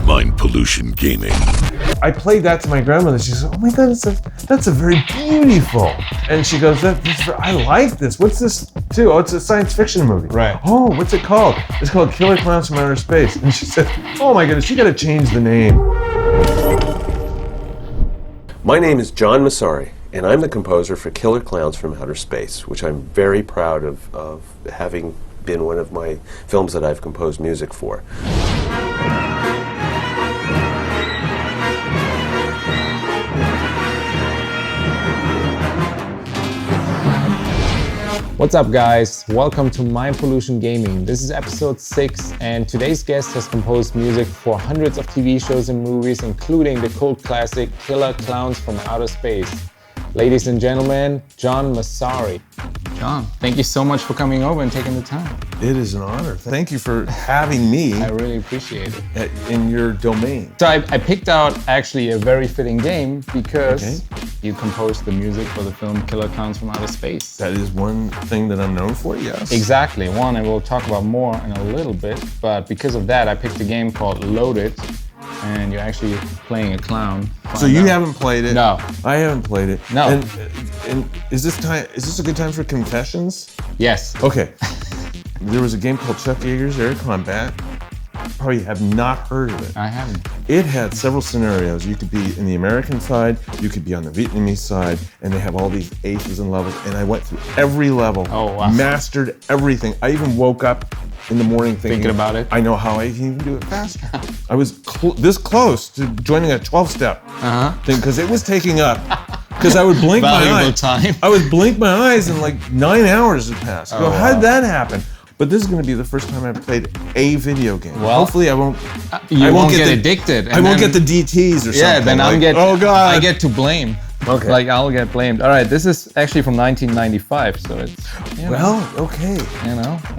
Mind Pollution Gaming. I played that to my grandmother. She said, "Oh my God, that's a very beautiful." And she goes, "I like this. What's this too? Oh, it's a science fiction movie." Right. "Oh, what's it called?" "It's called Killer Klowns from Outer Space." And she said, "Oh my goodness, you got to change the name." My name is John Massari, and I'm the composer for Killer Klowns from Outer Space, which I'm very proud of having been one of my films that I've composed music for. What's up, guys? Welcome to Mind Pollution Gaming. This is episode 6, and today's guest has composed music for hundreds of TV shows and movies, including the cult classic Killer Klowns from Outer Space. Ladies and gentlemen, John Massari. John, thank you so much for coming over and taking the time. It is an honor. Thank you for having me I really appreciate it. in your domain. So I picked out actually a very fitting game because you composed the music for the film Killer Klowns from Outer Space. That is one thing that I'm known for, yes. Exactly, one, and we'll talk about more in a little bit, but because of that, I picked a game called Loaded, and you're actually playing a clown. So you haven't played it? No. I haven't played it. No. And is this a good time for confessions? Yes. Okay. There was a game called Chuck Yeager's Air Combat. Probably have not heard of it. I haven't. It had several scenarios. You could be in the American side, you could be on the Vietnamese side, and they have all these aces and levels, and I went through every level. Oh, wow. Mastered everything. I even woke up in the morning thinking about it? I know how I can even do it faster. I was this close to joining a 12-step thing because it was taking up. Because I would blink my eyes. Time. I would blink my eyes and like 9 hours had passed. Oh, How did wow. that happen? But this is going to be the first time I've played a video game. Well, hopefully I won't. You won't get addicted. I won't get the DTs or something. Yeah, then oh God, I get to blame. Okay. Like I'll get blamed. All right, this is actually from 1995, so it's okay.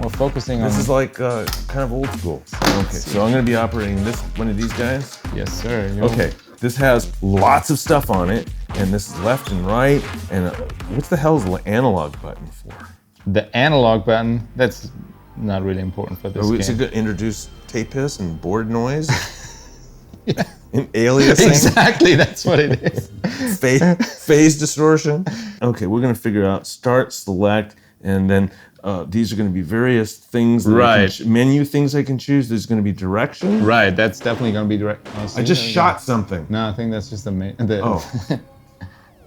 We're focusing on. This is like kind of old school. Okay, so I'm going to be operating one of these guys. Yes, sir. Okay, this has lots of stuff on it, and this is left and right. And what the hell is the analog button for? The analog button. That's not really important for this game. Is it going to introduce tape hiss and board noise? And aliasing? Exactly, that's what it is. Phase distortion. Okay, we're going to figure out start, select, and then these are going to be various things. Menu things I can choose. There's going to be direction. Right, that's definitely going to be direct. I just shot something. No, I think that's just the main.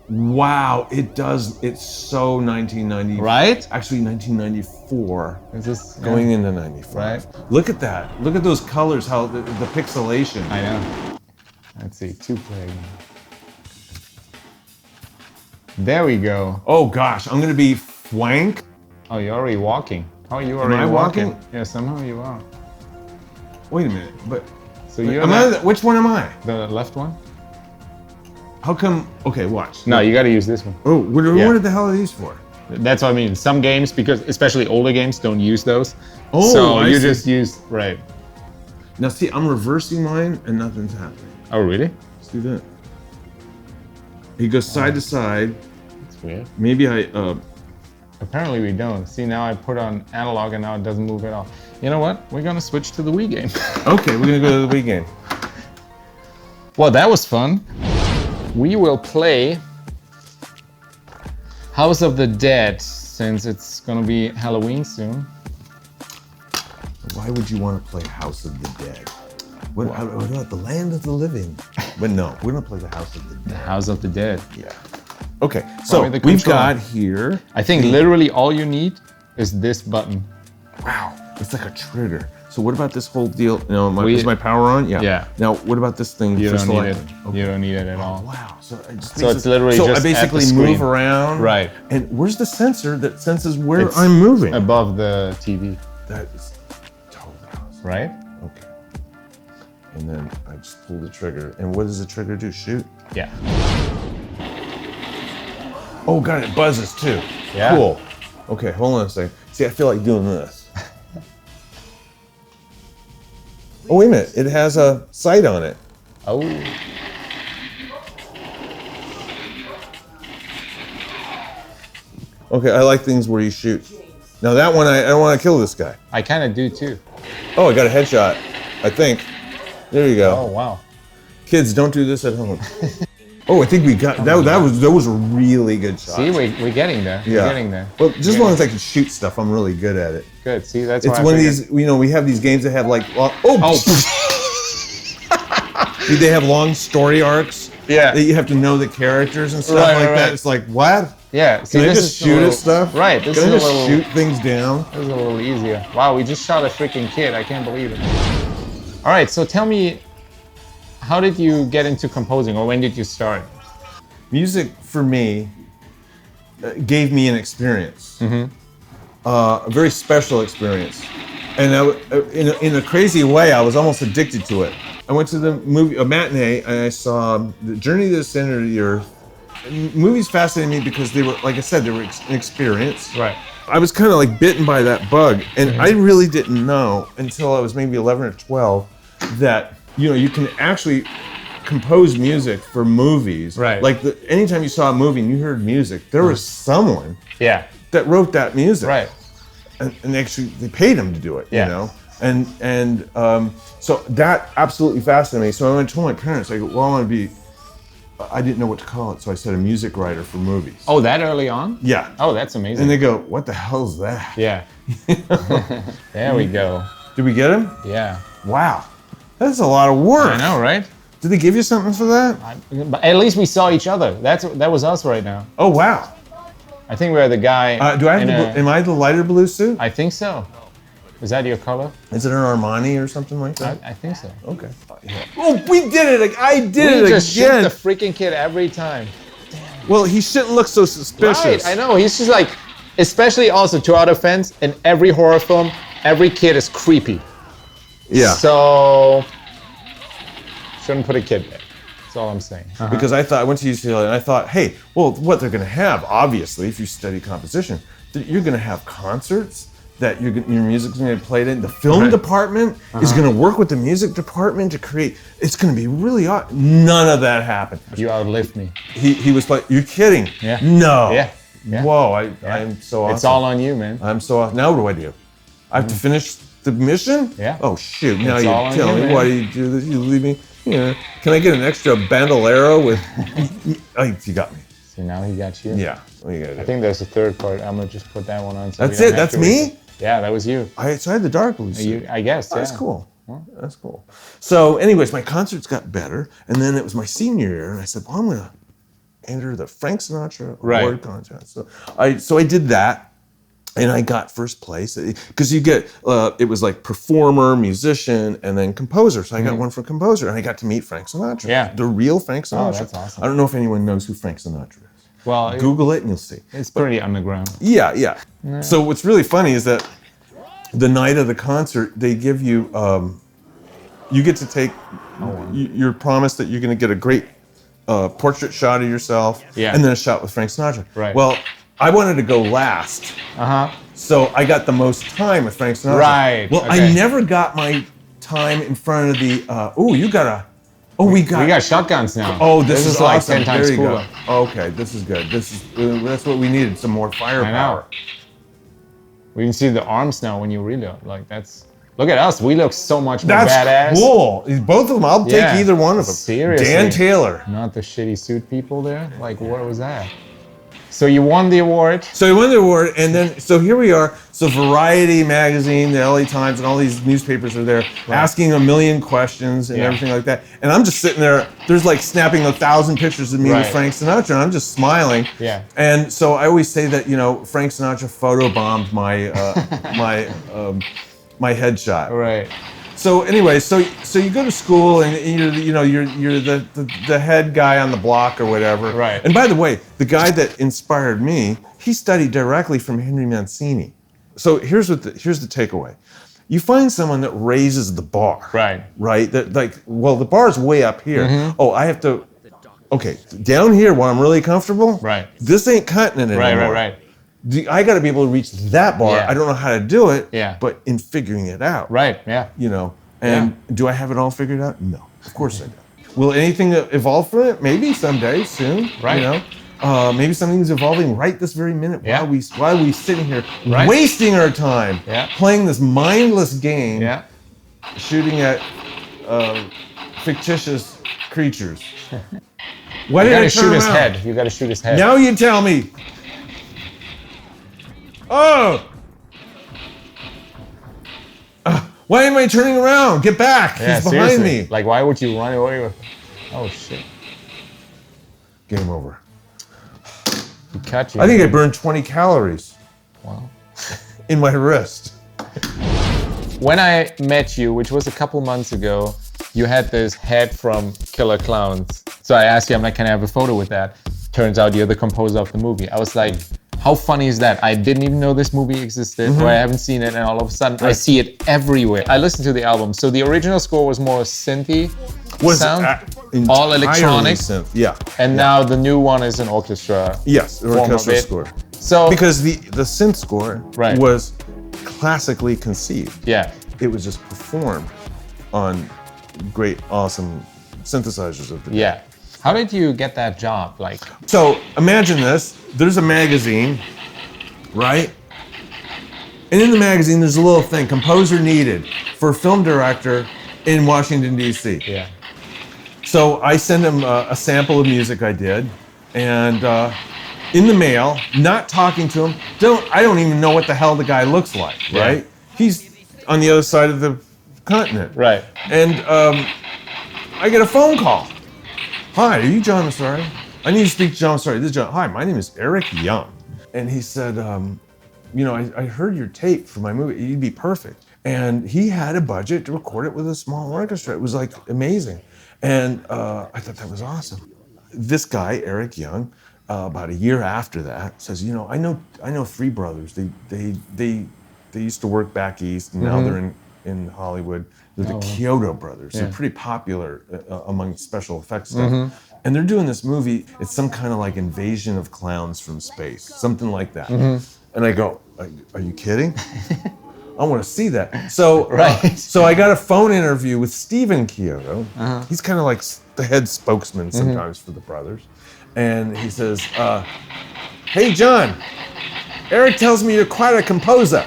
Wow, it does. It's so 1990. Right? Actually, 1994. Is this going into 95? Right. Look at that. Look at those colors. How the pixelation. I know. Let's see. 2-player. There we go. Oh gosh, I'm gonna be flank. Oh, you're already walking. How are you already Am I walking? Yeah, somehow you are. Wait a minute, but so you're which one am I? The left one. How come? Okay, watch. No, you got to use this one. Oh, what the hell are these for? That's what I mean. Some games, because especially older games, don't use those. Oh, so you just use right. Now see, I'm reversing mine and nothing's happening. Oh, really? Let's do that. He goes side to side. That's weird. Maybe I. Apparently we don't. See, now I put on analog and now it doesn't move at all. You know what? We're gonna switch to the Wii game. Okay, we're gonna go to the Wii game. Well, that was fun. We will play House of the Dead, since it's gonna be Halloween soon. Why would you want to play House of the Dead? What about the Land of the Living? But no, we're gonna play the House of the Dead. The House of the Dead. Yeah. Okay, so we've got here. I think literally all you need is this button. Wow, it's like a trigger. So what about this whole deal? Is my power on? Yeah. Yeah. Now what about this thing? You for don't need it. selecting? Okay. You don't need it at all. Wow. So it's literally just I basically at the screen. move around. Right. And where's the sensor that senses where I'm moving? Above the TV. That is totally awesome. Right? Okay. And then I just pull the trigger. And what does the trigger do? Shoot? Yeah. Oh God, it buzzes too. Yeah. Cool. Okay, hold on a second. See, I feel like doing this. Oh, wait a minute. It has a sight on it. Oh. Okay, I like things where you shoot. Now that one, I don't want to kill this guy. I kind of do too. Oh, I got a headshot, I think. There you go. Oh, wow. Kids, don't do this at home. Oh, I think we got that. That was a really good shot. See, we're getting there. Yeah. We're getting there. Well, just as long as I can shoot stuff, I'm really good at it. Good. See, that's It's why one of these, you know, we have these games that have like, they have long story arcs. Yeah. That you have to know the characters and stuff Right, like right. that. It's like, what? Yeah. See, Can I this just is shoot a little, at stuff? Right. This Can I is just a little. shoot things down? This is a little easier. Wow, we just shot a freaking kid. I can't believe it. All right. So tell me, how did you get into composing, or when did you start? Music for me gave me an experience, a very special experience, and in a crazy way, I was almost addicted to it. I went to a matinee, and I saw The Journey to the Center of the Earth. And movies fascinated me because they were, like I said, they were an experience. Right. I was kind of like bitten by that bug, and I really didn't know until I was maybe 11 or 12 that you can actually compose music for movies. Right. Like anytime you saw a movie and you heard music, there was someone Yeah. that wrote that music. Right. And actually they paid him to do it. Yeah. You know. And so that absolutely fascinated me. So I went to my parents. I go, well, I want to be. I didn't know what to call it, so I said a music writer for movies. Oh, that early on? Yeah. Oh, that's amazing. And they go, what the hell's that? Yeah. There we go. Did we get him? Yeah. Wow. That's a lot of work. I know, right? Did they give you something for that? But at least we saw each other. That was us right now. Oh, wow. I think we're the guy. Do I have am I the lighter blue suit? I think so. Is that your color? Is it an Armani or something like that? I think so. Okay. Oh, we did it! I did We it just shoot again. the freaking kid every time. Well, he shouldn't look so suspicious. Right, I know. He's just like, especially also to our defense, in every horror film, every kid is creepy. Yeah. So, shouldn't put a kid there. That's all I'm saying. Because I went to UCLA and I thought, hey, well, what they're going to have, obviously, if you study composition, you're going to have concerts that your music's going to be played in. The film department is going to work with the music department to create. It's going to be really odd. None of that happened. You outlived me. He was like, you're kidding? Yeah. No. Yeah. Yeah. Whoa, I'm so awesome. It's all on you, man. I'm so awesome. Now what do? I have to finish the mission? Yeah. Oh shoot! Now It's all you're on telling you, me man. why do you do this? You leave me? Yeah. Can I get an extra bandolero with? Oh, you got me. So now he got you. Yeah. What are you gonna do? I think there's a third part. I'm gonna just put that one on. So That's we don't it. have That's to me. read it. Yeah, that was you. So I had the dark blue suit. I guess. That's Yeah. cool. That's cool. So, anyways, my concerts got better, and then it was my senior year, and I said, "Well, I'm gonna enter the Frank Sinatra award contest." So I did that, and I got first place because you get it was like performer, musician, and then composer. So I got one for composer, and I got to meet Frank Sinatra. Yeah. The real Frank Sinatra. Oh, that's awesome. I don't know if anyone knows who Frank Sinatra is. Well, Google it and you'll see. it's pretty underground. Yeah. So what's really funny is that the night of the concert, they give you, you get to take, you're promised that you're going to get a great portrait shot of yourself, and then a shot with Frank Sinatra. Right. Well, I wanted to go last, so I got the most time with Frank Sinatra. Right, Well, okay. I never got my time in front of the. We got shotguns now. Oh, this is like awesome. 10 times there you cooler. go. Okay, this is good. That's what we needed. Some more firepower. We can see the arms now when you reload. Like that's. Look at us. We look so much more That's badass. cool. Both of them. I'll Yeah. take either one of them. Seriously. Dan Taylor. Not the shitty suit people there. Like what was that? So you won the award. So he won the award, and then so here we are. So Variety magazine, the LA Times, and all these newspapers are there asking a million questions and everything like that. And I'm just sitting there. There's like snapping 1,000 pictures of me with Frank Sinatra, and I'm just smiling. Yeah. And so I always say that Frank Sinatra photobombed my my headshot. Right. So anyway, so you go to school and you're the head guy on the block or whatever. Right. And by the way, the guy that inspired me, he studied directly from Henry Mancini. So here's the takeaway. You find someone that raises the bar. Right. Right? That the bar's way up here. Oh, I have to down here where I'm really comfortable. Right. This ain't cutting it anymore. Right. I got to be able to reach that bar. Yeah. I don't know how to do it. Yeah. But in figuring it out. Right. Yeah. And do I have it all figured out? No, of course I don't. Will anything evolve from it? Maybe someday, soon. Right. Maybe something's evolving right this very minute Yeah. while we sitting here Right. wasting our time Yeah. playing this mindless game, Yeah. shooting at fictitious creatures. Why You did I gotta turn shoot his around? head. You gotta shoot his head. Now you tell me. Oh! Why am I turning around? Get back! Yeah, He's behind seriously. me. Like, why would you run away with? Oh shit! Game over. He cut you. I think I burned 20 calories Wow. in my wrist. When I met you, which was a couple months ago, you had this head from Killer Klowns. So I asked you, I'm like, can I have a photo with that? Turns out you're the composer of the movie. I was like, how funny is that? I didn't even know this movie existed, or I haven't seen it, and all of a sudden I see it everywhere. I listened to the album. So the original score was more synthy sound, all electronic, synth. Yeah. and now the new one is an orchestra. Yes, the form of orchestra it. score. So Because the synth score Right. was classically conceived. yeah, It was just performed on great, awesome synthesizers of the day. yeah. How did you get that job? Like, So imagine this. There's a magazine, right? And in the magazine, there's a little thing, composer needed for film director in Washington, D.C. yeah, So I send him a sample of music I did, and in the mail, not talking to him. I don't even know what the hell the guy looks like, right? Yeah. He's on the other side of the continent. right. And I get a phone call. Hi, are you John Massari? I need to speak to John Massari. This is John. Hi, my name is Eric Young. And he said, I heard your tape for my movie. You'd be perfect. And he had a budget to record it with a small orchestra. It was like amazing. And I thought that was awesome. This guy, Eric Young, about a year after that, says, I know three brothers. They used to work back east, and now they're in Hollywood. They're the Kyoto brothers. Yeah. They're pretty popular among special effects stuff. And they're doing this movie. It's some kind of like invasion of clowns from space, something like that. And I go, are you kidding? I want to see that. So, Right. So I got a phone interview with Stephen Kyoto. He's kind of like the head spokesman sometimes for the brothers. And he says, hey, John, Eric tells me you're quite a composer.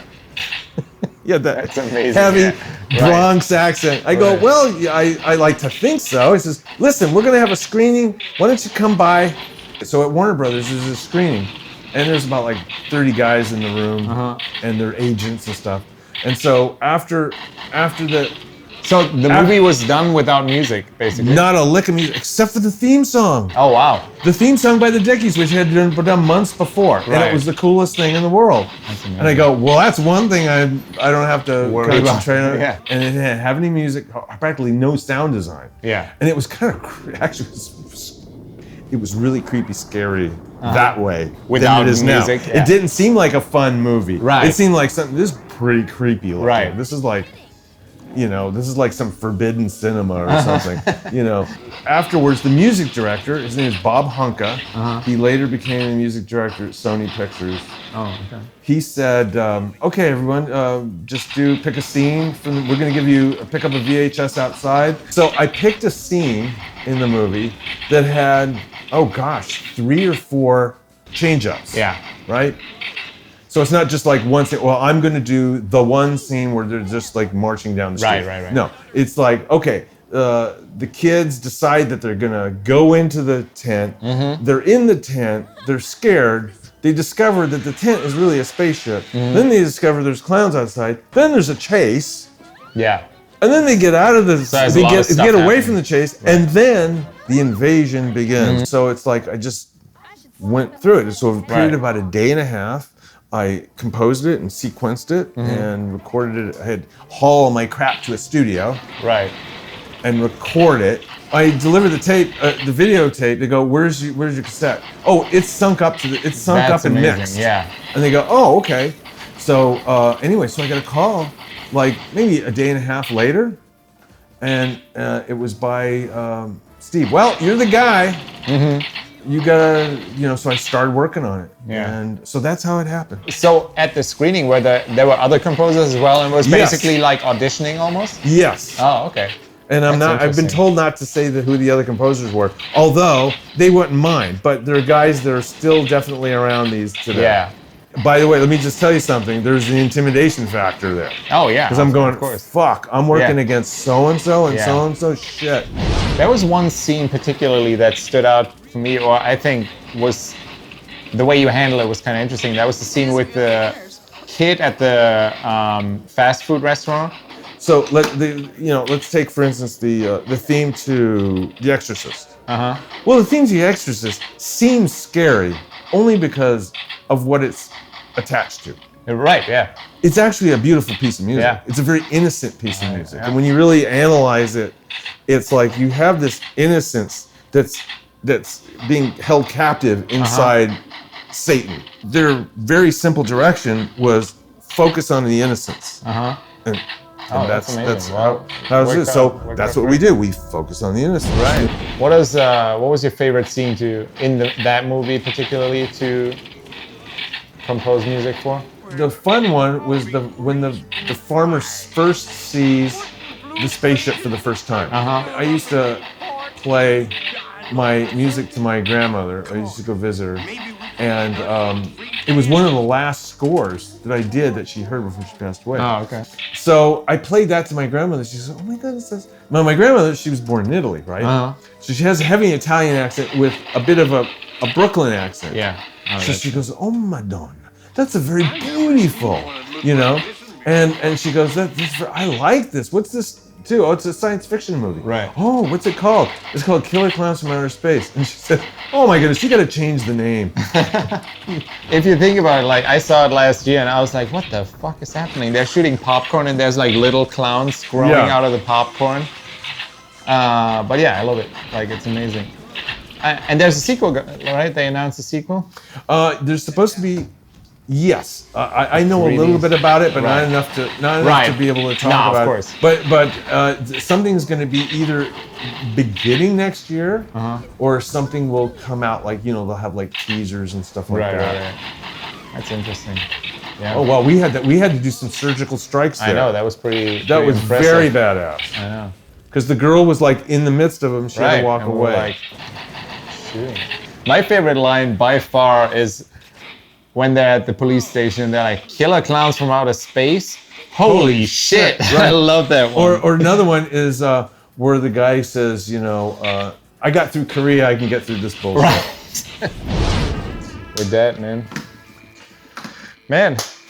Yeah, That's amazing. heavy Yeah. Bronx accent. I go, Right. well, yeah, I like to think so. He says, listen, we're going to have a screening. Why don't you come by? So at Warner Brothers, there's a screening. And there's about like 30 guys in the room and their agents and stuff. And so after the, So the movie was done without music, basically. not a lick of music except for the theme song. Oh wow. The theme song by the Dickies, which had been done months before, and Right. it was the coolest thing in the world. amazing. And I go, well, that's one thing I don't have to Worry about. concentrate on. Yeah. And it didn't have any music, practically no sound design. Yeah. And it was kind of actually, it was really creepy, scary that way Without than it is music, now. yeah. It didn't seem like a fun movie. Right. It seemed like something. This is pretty creepy looking. Right. This is like. This is like some forbidden cinema or something. Afterwards, the music director, his name is Bob Hunka. He later became the music director at Sony Pictures. Oh, okay. He said, okay, everyone, just pick a scene. We're going to pick up a VHS outside. So I picked a scene in the movie that had, 3 or 4 change-ups. Yeah. Right? So it's not just like one scene, well, I'm going to do the one scene where they're just like marching down the street. Right. No, it's like, okay, the kids decide that they're going to go into the tent. They're in the tent. They're scared. They discover that the tent is really a spaceship. Then they discover there's clowns outside. Then there's a chase. Yeah. And then they get out of the, there's they a lot of get stuff away happening. from the chase. And then the invasion begins. So it's like, I just went through it. So over a period of about a day and a half, I composed it and sequenced it and recorded it. I had haul my crap to a studio Right. and record it. I delivered the tape, the videotape. They go, "Where's your cassette?" Oh, it's sunk up That's and amazing. mixed. Yeah. And they go, "Oh, okay." So anyway, so I got a call, like maybe a day and a half later, and it was by Steve. Well, you're the guy. You gotta, so I started working on it. Yeah. And so that's how it happened. So at the screening, there were other composers as well, and it was Yes. basically like auditioning almost. Yes. Oh, okay. And I've been told not to say who the other composers were, although they wouldn't mind. But there are guys that are still definitely around these today. Yeah. By the way, let me just tell you something. There's the intimidation factor there. Oh yeah. Because I'm going, of course. fuck, I'm working against so-and-so and Yeah. so-and-so, shit. There was one scene particularly that stood out for me, or I think was the way you handle it was kind of interesting. That was the scene with the kid at the fast food restaurant. So let's take for instance the theme to The Exorcist. Well, the theme to The Exorcist seems scary only because of what it's attached to. Right. Yeah. It's actually a beautiful piece of music. Yeah. It's a very innocent piece of music, Yeah. and when you really analyze it, it's like you have this innocence that's being held captive inside Satan. Their very simple direction was focus on the innocence. And that's amazing. that's Well, how it is. So worked that's out what we do. We focus on the innocence. Right. What was your favorite scene that movie particularly to compose music for? The fun one was when the farmer first sees the spaceship for the first time. I used to play my music to my grandmother. I used to go visit her, and it was one of the last scores that I did that she heard before she passed away. Oh, okay. So I played that to my grandmother. She said, "Oh my God, this is..." Now my grandmother, she was born in Italy, right? So she has a heavy Italian accent with a bit of a Brooklyn accent. Yeah. Oh, So she goes, "Oh Madonna, that's a very beautiful," and she goes, "I like this. What's this too? Oh, it's a science fiction movie." Right. "Oh, what's it called?" "It's called Killer Clowns from Outer Space." And she said, "Oh my goodness, you got to change the name." If you think about it, like I saw it last year and I was like, what the fuck is happening? They're shooting popcorn and there's like little clowns growing out of the popcorn. But yeah, I love it. Like, it's amazing. And there's a sequel, right? They announced a sequel? There's supposed to be. Yes, I know a little bit about it, but not enough to be able to talk about of course. it. But something's going to be either beginning next year, or something will come out like they'll have like teasers and stuff like that. Right. That's interesting. Yeah. Oh well, we had to do some surgical strikes there. I know, that was pretty. That was impressive. very badass. I know. Because the girl was like in the midst of them, she had to walk and away. we're like shooting. My favorite line by far is when they're at the police station and they're like, "Killer clowns from outer space? Holy shit!" Right. I love that one. Or another one is where the guy says, "I got through Korea, I can get through this bullshit." Right. With that, man.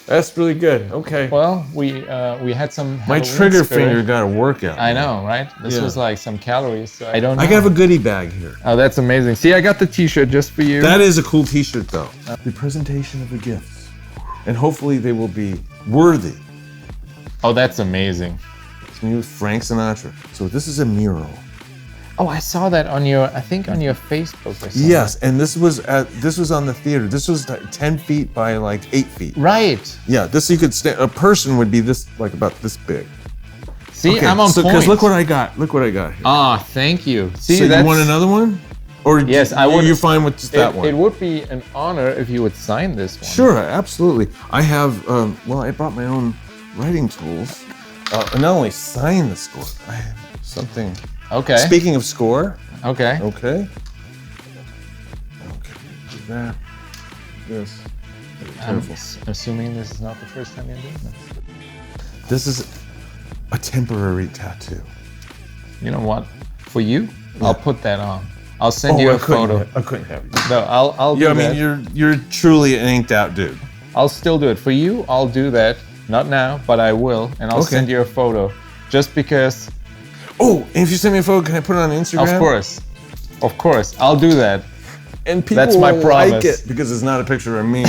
That's really good. Okay. Well, we had some. My Halloween trigger spirit. finger got a workout. I know, right? This was like some calories. So I don't know. I have a goodie bag here. Oh, that's amazing. See, I got the t-shirt just for you. That is a cool t-shirt though. The presentation of the gifts. And hopefully they will be worthy. Oh, that's amazing. It's me with Frank Sinatra. So this is a mural. Oh, I saw that on your Facebook or something. Yes, and this was on the theater. This was 10 feet by like 8 feet. Right. Yeah, this you could stand. A person would be this, like about this big. See, Okay, I'm on point. Because look what I got. Look what I got here. Ah, thank you. See, So you want another one? Or Yes, I would. You're fine with just that one? It would be an honor if you would sign this one. Sure, absolutely. I have, I brought my own writing tools. And not only sign the score, I have something. Okay. Speaking of score. Okay. Okay. That. This. I'm assuming this is not the first time you're doing this. This is a temporary tattoo. You know what? For you, I'll put that on. I'll send you a photo. I couldn't have you. No, I'll do Yeah, I that. mean, you're truly an inked out dude. I'll still do it. For you, I'll do that. Not now, but I will. And I'll send you a photo. Just because... Oh, and if you send me a photo, can I put it on Instagram? Of course. Of course. I'll do that. And people That's my will promise. like it because it's not a picture of me.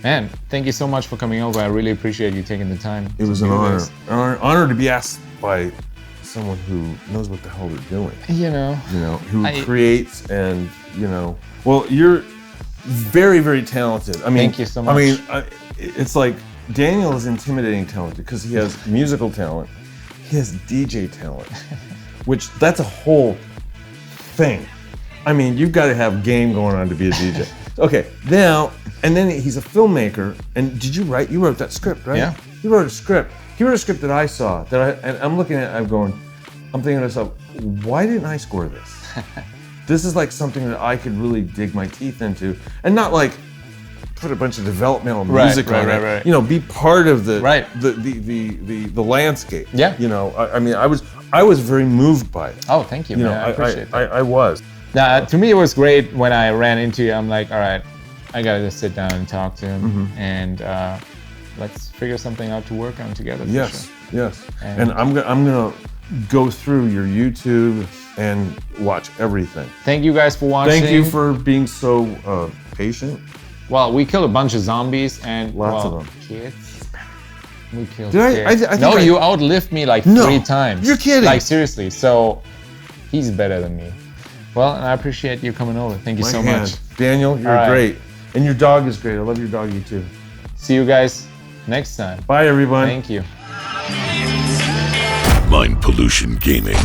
Man, thank you so much for coming over. I really appreciate you taking the time. It was an honor. Honor to be asked by someone who knows what the hell they're doing. Who creates and, Well, you're very, very talented. I mean, thank you so much. I mean, it's like Daniel is intimidating talented because he has musical talent. He has DJ talent, which that's a whole thing. I mean, you've got to have game going on to be a DJ. Okay, now, and then he's a filmmaker. And did you write? You wrote that script, right? Yeah. You wrote a script. He wrote a script that I saw and I'm looking at it, I'm going, I'm thinking to myself, why didn't I score this? This is like something that I could really dig my teeth into, and not like put a bunch of developmental music on it. Right. You know, be part of the Right. the landscape. Yeah. You know, I mean, I was very moved by it. Oh, thank you, You man. know, I appreciate that. I was. Now, to me, it was great when I ran into you. I'm like, all right, I gotta just sit down and talk to him, and let's figure something out to work on together. For Yes, sure. yes. And I'm gonna go through your YouTube and watch everything. Thank you guys for watching. Thank you for being so patient. Well, we killed a bunch of zombies and Lots of them. Kids. We killed Did I- kids. I think no, I- you outlived me like No, 3 times. you're kidding. Like seriously. So he's better than me. Well, and I appreciate you coming over. Thank you My so hand. much. Daniel, you're All right. great. And your dog is great. I love your doggy too. See you guys next time. Bye, everyone. Thank you. Mind Pollution Gaming.